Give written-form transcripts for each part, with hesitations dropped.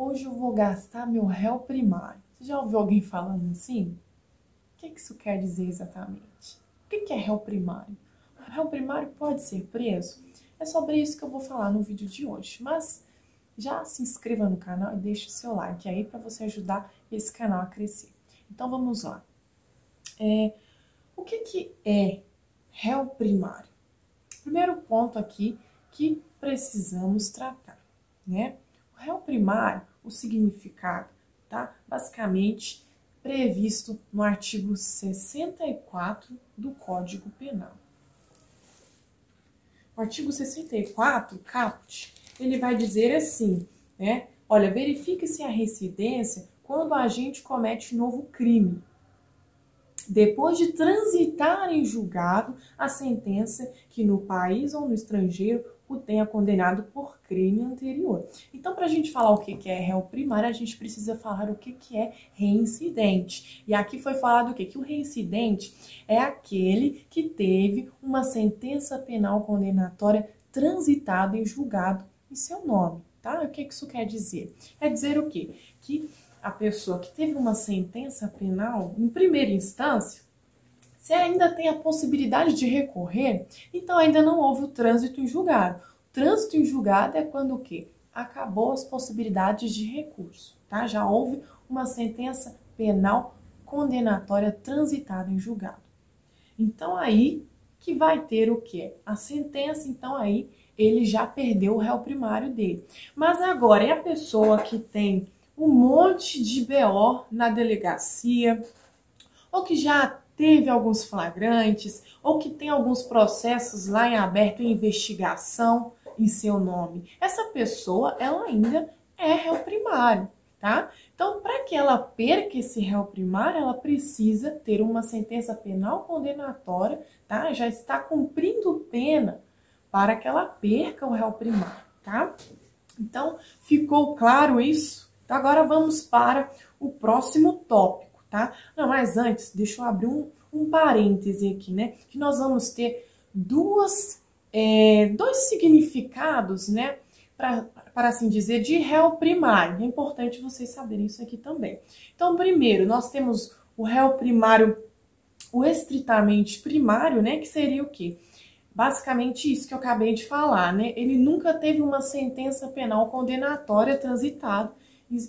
hoje eu vou gastar meu réu primário. Você já ouviu alguém falando assim? O que isso quer dizer exatamente? O que é réu primário? O réu primário pode ser preso? É sobre isso que eu vou falar no vídeo de hoje. Mas já se inscreva no canal e deixe o seu like aí para você ajudar esse canal a crescer. Então vamos lá. O que é réu primário? Primeiro ponto aqui que precisamos tratar, né? O réu primário, o significado, tá? Basicamente previsto no artigo 64 do Código Penal. O artigo 64, caput, ele vai dizer assim, né? Olha, verifique-se a residência quando o agente comete novo crime, depois de transitar em julgado a sentença que no país ou no estrangeiro o tenha condenado por crime anterior. Então, para a gente falar o que é réu primário, a gente precisa falar o que é reincidente. E aqui foi falado o quê? Que o reincidente é aquele que teve uma sentença penal condenatória transitada em julgado em seu nome, tá? O que isso quer dizer? Quer dizer o quê? Que a pessoa que teve uma sentença penal em primeira instância, se ainda tem a possibilidade de recorrer, então ainda não houve o trânsito em julgado. O trânsito em julgado é quando o quê? Acabou as possibilidades de recurso, tá? Já houve uma sentença penal condenatória transitada em julgado. Então aí que vai ter o quê? A sentença, então aí ele já perdeu o réu primário dele. Mas agora é a pessoa que tem um monte de BO na delegacia, ou que já teve alguns flagrantes, ou que tem alguns processos lá em aberto em investigação em seu nome. Essa pessoa, ela ainda é réu primário, tá? Então, para que ela perca esse réu primário, ela precisa ter uma sentença penal condenatória, tá? Já está cumprindo pena para que ela perca o réu primário, tá? Então, ficou claro isso? Então, agora vamos para o próximo tópico, tá? Não, mas antes, deixa eu abrir um parêntese aqui, né? Que nós vamos ter dois significados, né? Para assim dizer, de réu primário. É importante vocês saberem isso aqui também. Então, primeiro, nós temos o réu primário, o estritamente primário, né? Que seria o quê? Basicamente isso que eu acabei de falar, né? Ele nunca teve uma sentença penal condenatória transitada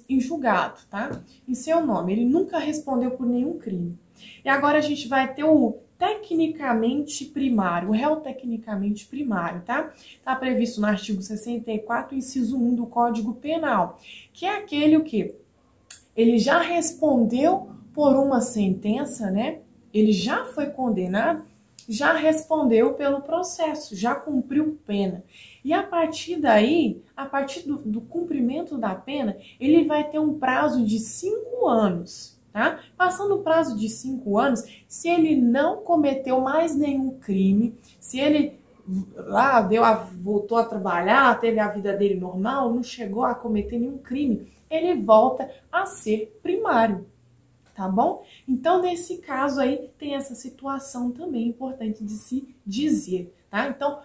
em julgado, tá? Em seu nome. Ele nunca respondeu por nenhum crime. E agora a gente vai ter o tecnicamente primário, o réu tecnicamente primário, tá? Tá previsto no artigo 64, inciso 1 do Código Penal, que é aquele o quê? Ele já respondeu por uma sentença, né? Ele já foi condenado, já respondeu pelo processo, já cumpriu pena. E a partir daí, a partir do cumprimento da pena, ele vai ter um prazo de 5 anos, tá? Passando o prazo de 5 anos, se ele não cometeu mais nenhum crime, se ele voltou a trabalhar, teve a vida dele normal, não chegou a cometer nenhum crime, ele volta a ser primário. Tá bom? Então, nesse caso aí, tem essa situação também importante de se dizer, tá? Então,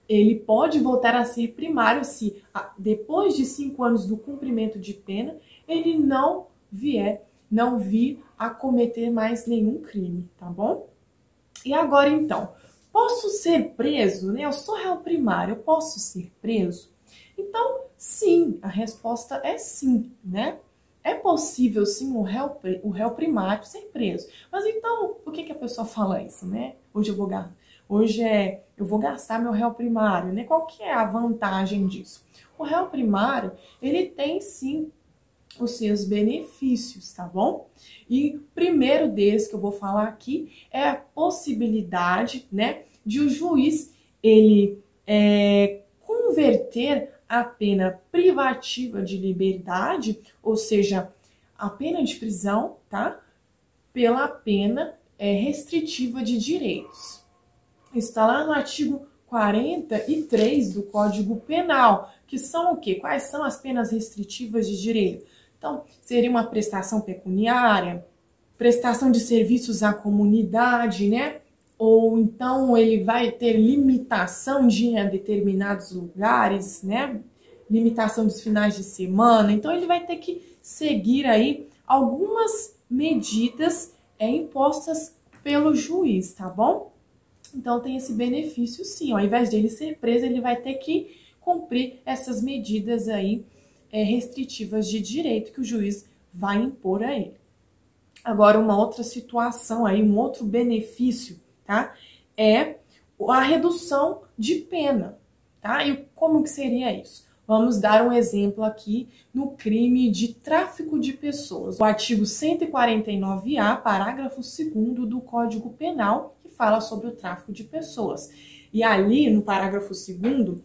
ele pode voltar a ser primário se, depois de 5 anos do cumprimento de pena, ele não vir a cometer mais nenhum crime, tá bom? E agora, então, posso ser preso, né? Eu sou réu primário, eu posso ser preso? Então, sim, a resposta é sim, né? É possível, sim, o réu primário ser preso. Mas então, por que a pessoa fala isso, né? Hoje eu vou gastar meu réu primário, né? Qual que é a vantagem disso? O réu primário, ele tem, sim, os seus benefícios, tá bom? E o primeiro deles que eu vou falar aqui é a possibilidade, né, de o juiz, ele converter a pena privativa de liberdade, ou seja, a pena de prisão, tá? Pela pena restritiva de direitos. Está lá no artigo 43 do Código Penal, que são o quê? Quais são as penas restritivas de direito? Então, seria uma prestação pecuniária, prestação de serviços à comunidade, né? Ou então ele vai ter limitação de ir a determinados lugares, né? limitação dos finais de semana. Então, ele vai ter que seguir aí algumas medidas impostas pelo juiz, tá bom? Então, tem esse benefício sim. Ao invés de ele ser preso, ele vai ter que cumprir essas medidas aí restritivas de direito que o juiz vai impor a ele. Agora, uma outra situação aí, um outro benefício, tá? É a redução de pena, tá? E como que seria isso? Vamos dar um exemplo aqui no crime de tráfico de pessoas. O artigo 149-A, parágrafo 2º do Código Penal, que fala sobre o tráfico de pessoas. E ali, no parágrafo 2º,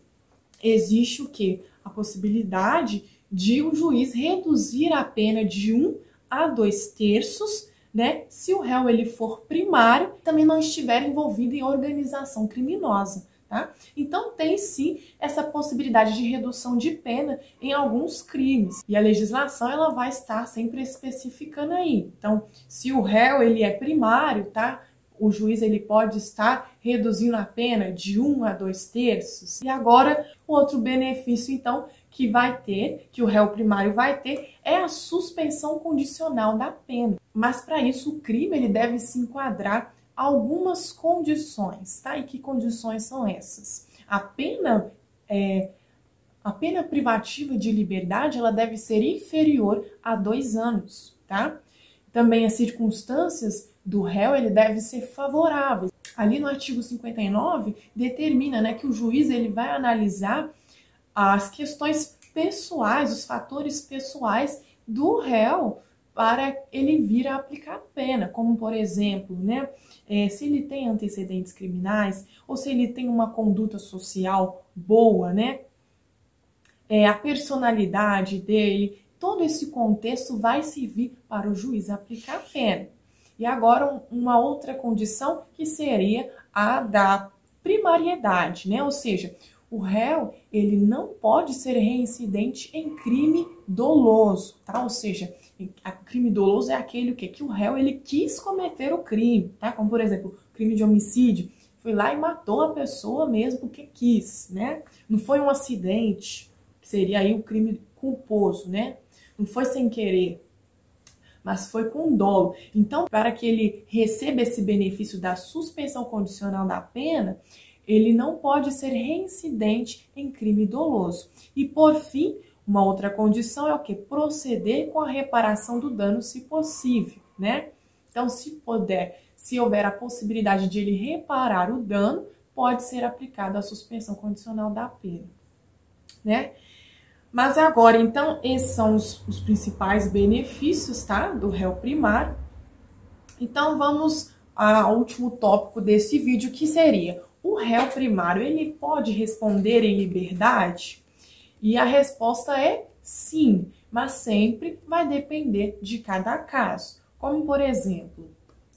existe o quê? A possibilidade de o juiz reduzir a pena de 1 a 2/3, né? Se o réu ele for primário, também não estiver envolvido em organização criminosa. Tá? Então tem sim essa possibilidade de redução de pena em alguns crimes e a legislação ela vai estar sempre especificando aí. Então, se o réu ele é primário, tá? O juiz ele pode estar reduzindo a pena de 1 a 2/3. E agora o outro benefício então que vai ter, que o réu primário vai ter, é a suspensão condicional da pena. Mas para isso o crime ele deve se enquadrar algumas condições, tá? E que condições são essas? A pena privativa de liberdade, ela deve ser inferior a 2 anos, tá? Também as circunstâncias do réu, ele deve ser favorável. Ali no artigo 59, determina, né, que o juiz ele vai analisar as questões pessoais, os fatores pessoais do réu para ele vir a aplicar a pena, como por exemplo, né, se ele tem antecedentes criminais ou se ele tem uma conduta social boa, né, a personalidade dele, todo esse contexto vai servir para o juiz aplicar a pena. E agora uma outra condição que seria a da primariedade, né, ou seja, o réu ele não pode ser reincidente em crime doloso, tá? Ou seja, crime doloso é aquele que o réu ele quis cometer o crime, tá? Como por exemplo, crime de homicídio, foi lá e matou a pessoa mesmo porque quis, né? Não foi um acidente, que seria aí o crime culposo, né? Não foi sem querer, mas foi com dolo. Então, para que ele receba esse benefício da suspensão condicional da pena, ele não pode ser reincidente em crime doloso. E por fim, uma outra condição é o que? Proceder com a reparação do dano, se possível, né? Então, se houver a possibilidade de ele reparar o dano, pode ser aplicada a suspensão condicional da pena, né? Mas agora, então, esses são os principais benefícios, tá? Do réu primário. Então, vamos ao último tópico desse vídeo, que seria: o réu primário, ele pode responder em liberdade? E a resposta é sim, mas sempre vai depender de cada caso. Como, por exemplo,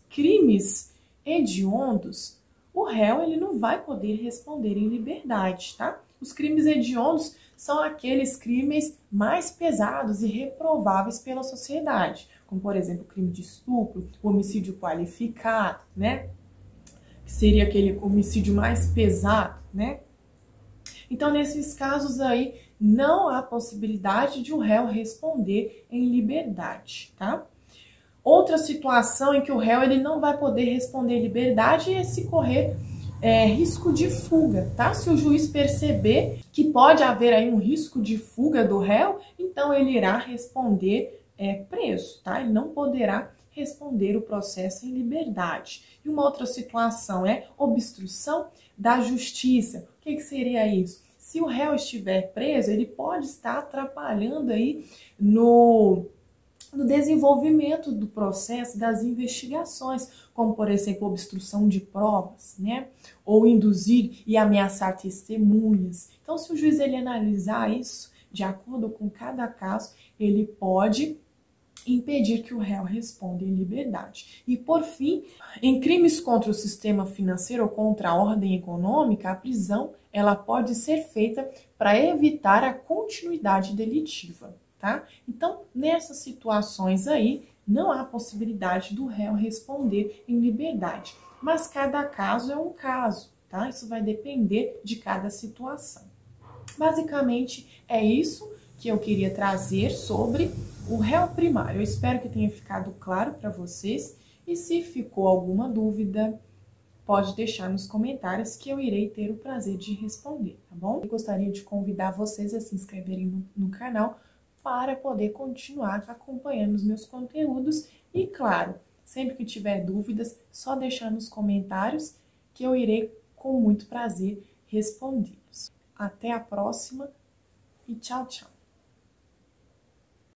crimes hediondos, o réu ele não vai poder responder em liberdade, tá? Os crimes hediondos são aqueles crimes mais pesados e reprováveis pela sociedade, como, por exemplo, o crime de estupro, o homicídio qualificado, né? Que seria aquele homicídio mais pesado, né? Então, nesses casos aí, não há possibilidade de o réu responder em liberdade, tá? Outra situação em que o réu ele não vai poder responder em liberdade é se correr risco de fuga, tá? Se o juiz perceber que pode haver aí um risco de fuga do réu, então ele irá responder preso, tá? Ele não poderá responder o processo em liberdade. E uma outra situação é obstrução da justiça. O que seria isso? Se o réu estiver preso, ele pode estar atrapalhando aí no desenvolvimento do processo das investigações, como, por exemplo, obstrução de provas, né? Ou induzir e ameaçar testemunhas. Então, se o juiz ele analisar isso de acordo com cada caso, ele pode impedir que o réu responda em liberdade. E, por fim, em crimes contra o sistema financeiro ou contra a ordem econômica, a prisão ela pode ser feita para evitar a continuidade delitiva, tá? Então, nessas situações aí, não há possibilidade do réu responder em liberdade. Mas cada caso é um caso, tá? Isso vai depender de cada situação. Basicamente, é isso que eu queria trazer sobre o réu primário. Eu espero que tenha ficado claro para vocês e se ficou alguma dúvida, pode deixar nos comentários que eu irei ter o prazer de responder, tá bom? Eu gostaria de convidar vocês a se inscreverem no canal para poder continuar acompanhando os meus conteúdos e, claro, sempre que tiver dúvidas, só deixar nos comentários que eu irei com muito prazer respondê-los. Até a próxima e tchau, tchau!